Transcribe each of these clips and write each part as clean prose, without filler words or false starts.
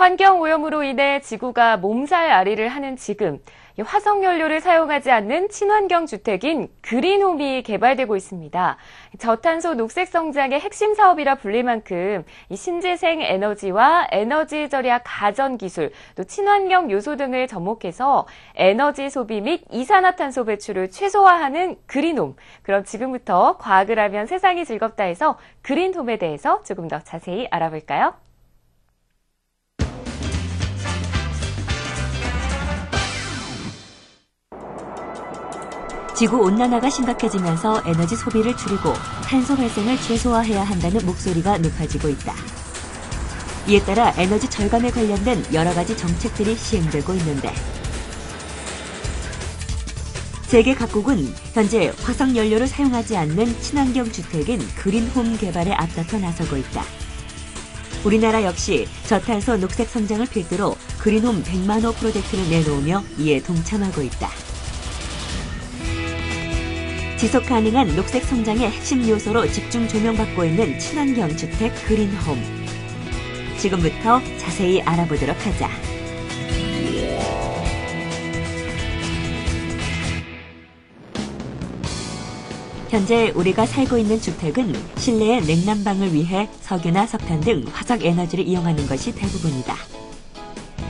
환경오염으로 인해 지구가 몸살앓이를 하는 지금, 화석연료를 사용하지 않는 친환경 주택인 그린홈이 개발되고 있습니다. 저탄소 녹색 성장의 핵심 사업이라 불릴 만큼 신재생 에너지와 에너지 절약 가전 기술, 또 친환경 요소 등을 접목해서 에너지 소비 및 이산화탄소 배출을 최소화하는 그린홈. 그럼 지금부터 과학을 하면 세상이 즐겁다 해서 그린홈에 대해서 조금 더 자세히 알아볼까요? 지구온난화가 심각해지면서 에너지 소비를 줄이고 탄소 발생을 최소화해야 한다는 목소리가 높아지고 있다. 이에 따라 에너지 절감에 관련된 여러 가지 정책들이 시행되고 있는데 세계 각국은 현재 화석연료를 사용하지 않는 친환경 주택인 그린홈 개발에 앞다퉈 나서고 있다. 우리나라 역시 저탄소 녹색 성장을 필두로 그린홈 100만 호 프로젝트를 내놓으며 이에 동참하고 있다. 지속 가능한 녹색 성장의 핵심 요소로 집중 조명받고 있는 친환경 주택 그린홈. 지금부터 자세히 알아보도록 하자. 현재 우리가 살고 있는 주택은 실내의 냉난방을 위해 석유나 석탄 등 화석 에너지를 이용하는 것이 대부분이다.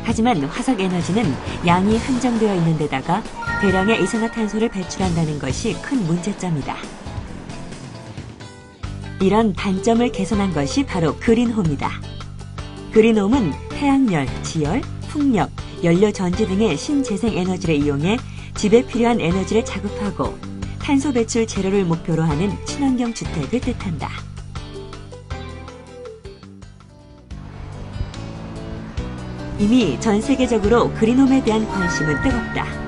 하지만 화석 에너지는 양이 한정되어 있는 데다가 대량의 이산화탄소를 배출한다는 것이 큰 문제점이다. 이런 단점을 개선한 것이 바로 그린홈이다. 그린홈은 태양열, 지열, 풍력, 연료 전지 등의 신재생 에너지를 이용해 집에 필요한 에너지를 자급하고 탄소 배출 제로를 목표로 하는 친환경 주택을 뜻한다. 이미 전 세계적으로 그린홈에 대한 관심은 뜨겁다.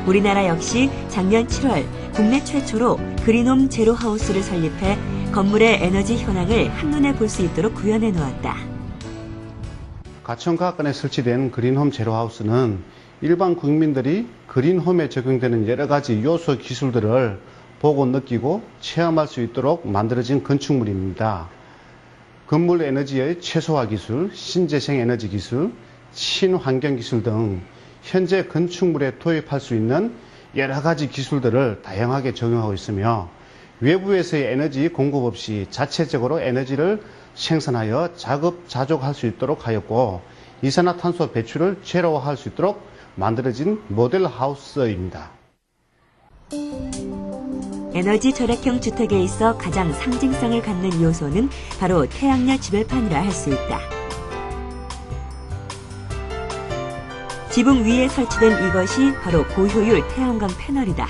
우리나라 역시 작년 7월 국내 최초로 그린홈 제로하우스를 설립해 건물의 에너지 현황을 한눈에 볼 수 있도록 구현해 놓았다. 가천과학관에 설치된 그린홈 제로하우스는 일반 국민들이 그린홈에 적용되는 여러 가지 요소 기술들을 보고 느끼고 체험할 수 있도록 만들어진 건축물입니다. 건물 에너지의 최소화 기술, 신재생 에너지 기술, 친환경 기술 등 현재 건축물에 도입할 수 있는 여러 가지 기술들을 다양하게 적용하고 있으며 외부에서의 에너지 공급 없이 자체적으로 에너지를 생산하여 자급자족할 수 있도록 하였고 이산화탄소 배출을 제로화할 수 있도록 만들어진 모델 하우스입니다. 에너지 절약형 주택에 있어 가장 상징성을 갖는 요소는 바로 태양열 지별판이라 할 수 있다. 지붕 위에 설치된 이것이 바로 고효율 태양광 패널이다.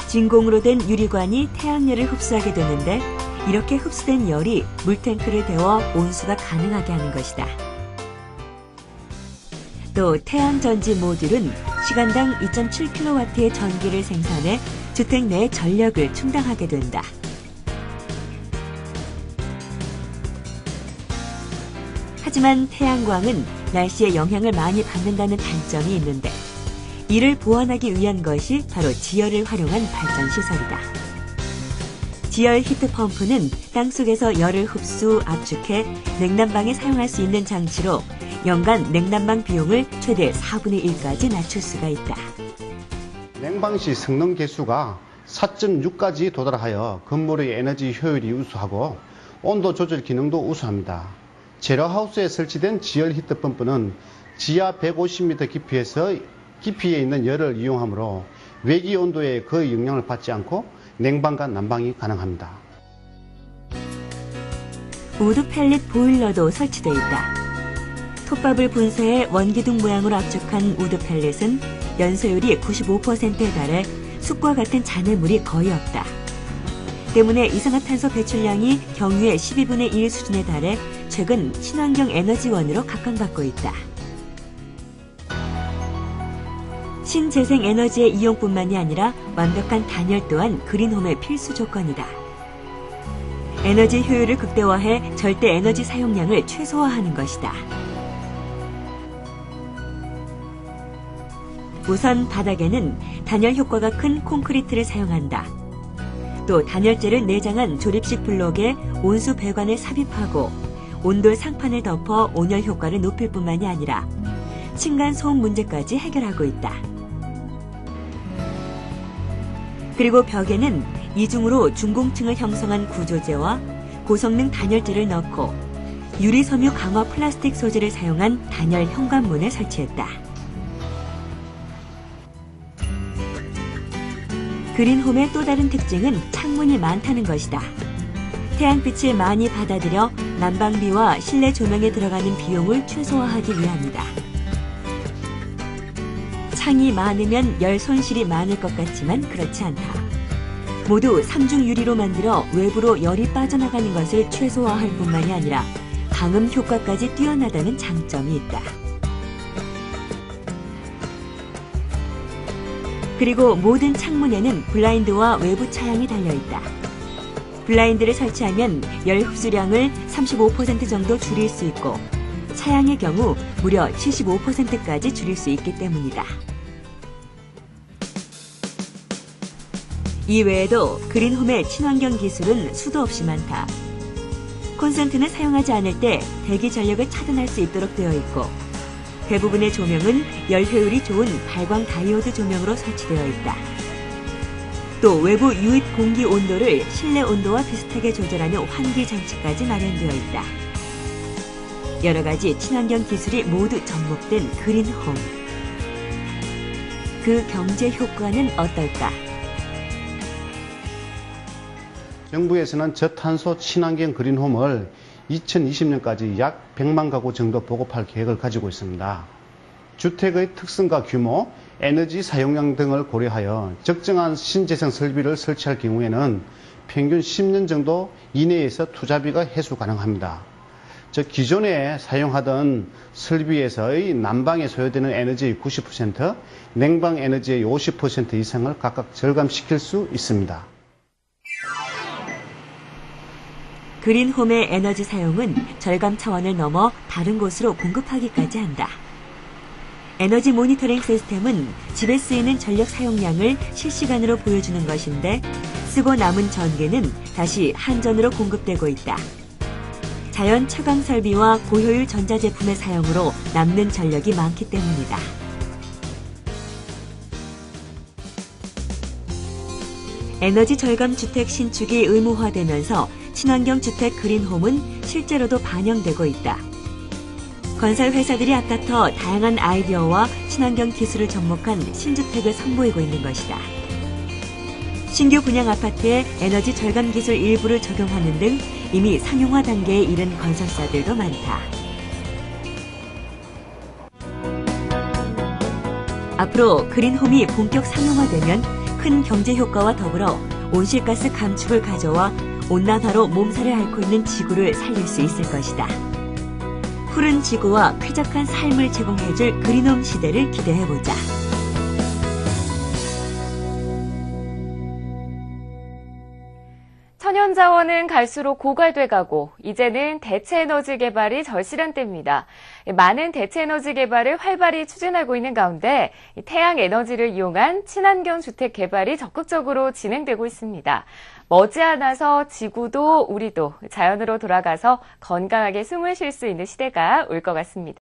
진공으로 된 유리관이 태양열을 흡수하게 되는데 이렇게 흡수된 열이 물탱크를 데워 온수가 가능하게 하는 것이다. 또 태양전지 모듈은 시간당 2.7kW의 전기를 생산해 주택 내 전력을 충당하게 된다. 하지만 태양광은 날씨에 영향을 많이 받는다는 단점이 있는데 이를 보완하기 위한 것이 바로 지열을 활용한 발전시설이다. 지열 히트펌프는 땅속에서 열을 흡수, 압축해 냉난방에 사용할 수 있는 장치로 연간 냉난방 비용을 최대 4분의 1까지 낮출 수가 있다. 냉방 시 성능 계수가 4.6까지 도달하여 건물의 에너지 효율이 우수하고 온도 조절 기능도 우수합니다. 제로하우스에 설치된 지열 히트펌프는 지하 150m 깊이에 있는 열을 이용하므로 외기 온도에 거의 영향을 받지 않고 냉방과 난방이 가능합니다. 우드 펠릿 보일러도 설치되어 있다. 톱밥을 분쇄해 원기둥 모양으로 압축한 우드 펠릿은 연소율이 95%에 달해 숯과 같은 잔해물이 거의 없다. 때문에 이산화탄소 배출량이 경유의 12분의 1 수준에 달해 최근 친환경 에너지원으로 각광받고 있다. 신재생 에너지의 이용뿐만이 아니라 완벽한 단열 또한 그린홈의 필수 조건이다. 에너지 효율을 극대화해 절대 에너지 사용량을 최소화하는 것이다. 우선 바닥에는 단열 효과가 큰 콘크리트를 사용한다. 또 단열재를 내장한 조립식 블록에 온수 배관을 삽입하고 온돌 상판을 덮어 온열 효과를 높일 뿐만이 아니라 층간 소음 문제까지 해결하고 있다. 그리고 벽에는 이중으로 중공층을 형성한 구조재와 고성능 단열재를 넣고 유리섬유 강화 플라스틱 소재를 사용한 단열 현관문을 설치했다. 그린홈의 또 다른 특징은 창문이 많다는 것이다. 태양빛을 많이 받아들여 난방비와 실내 조명에 들어가는 비용을 최소화하기 위함이다. 창이 많으면 열 손실이 많을 것 같지만 그렇지 않다. 모두 삼중 유리로 만들어 외부로 열이 빠져나가는 것을 최소화할 뿐만이 아니라 방음 효과까지 뛰어나다는 장점이 있다. 그리고 모든 창문에는 블라인드와 외부 차양이 달려있다. 블라인드를 설치하면 열 흡수량을 35% 정도 줄일 수 있고 차양의 경우 무려 75%까지 줄일 수 있기 때문이다. 이외에도 그린홈의 친환경 기술은 수도 없이 많다. 콘센트는 사용하지 않을 때 대기 전력을 차단할 수 있도록 되어 있고 대부분의 조명은 열 효율이 좋은 발광 다이오드 조명으로 설치되어 있다. 또 외부 유입 공기 온도를 실내 온도와 비슷하게 조절하는 환기 장치까지 마련되어 있다. 여러 가지 친환경 기술이 모두 접목된 그린홈. 그 경제 효과는 어떨까? 정부에서는 저탄소 친환경 그린홈을 2020년까지 약 100만 가구 정도 보급할 계획을 가지고 있습니다. 주택의 특성과 규모, 에너지 사용량 등을 고려하여 적정한 신재생 설비를 설치할 경우에는 평균 10년 정도 이내에서 투자비가 회수 가능합니다. 즉 기존에 사용하던 설비에서의 난방에 소요되는 에너지의 90%, 냉방 에너지의 50% 이상을 각각 절감시킬 수 있습니다. 그린홈의 에너지 사용은 절감 차원을 넘어 다른 곳으로 공급하기까지 한다. 에너지 모니터링 시스템은 집에 쓰이는 전력 사용량을 실시간으로 보여주는 것인데 쓰고 남은 전기는 다시 한전으로 공급되고 있다. 자연 차광 설비와 고효율 전자제품의 사용으로 남는 전력이 많기 때문이다. 에너지 절감 주택 신축이 의무화되면서 친환경 주택 그린홈은 실제로도 반영되고 있다. 건설 회사들이 앞다퉈 다양한 아이디어와 친환경 기술을 접목한 신주택을 선보이고 있는 것이다. 신규 분양 아파트에 에너지 절감 기술 일부를 적용하는 등 이미 상용화 단계에 이른 건설사들도 많다. 앞으로 그린홈이 본격 상용화되면 큰 경제 효과와 더불어 온실가스 감축을 가져와 온난화로 몸살을 앓고 있는 지구를 살릴 수 있을 것이다. 푸른 지구와 쾌적한 삶을 제공해줄 그린홈 시대를 기대해보자. 천연자원은 갈수록 고갈돼 가고 이제는 대체에너지 개발이 절실한 때입니다. 많은 대체에너지 개발을 활발히 추진하고 있는 가운데 태양에너지를 이용한 친환경 주택 개발이 적극적으로 진행되고 있습니다. 머지않아서 지구도 우리도 자연으로 돌아가서 건강하게 숨을 쉴 수 있는 시대가 올 것 같습니다.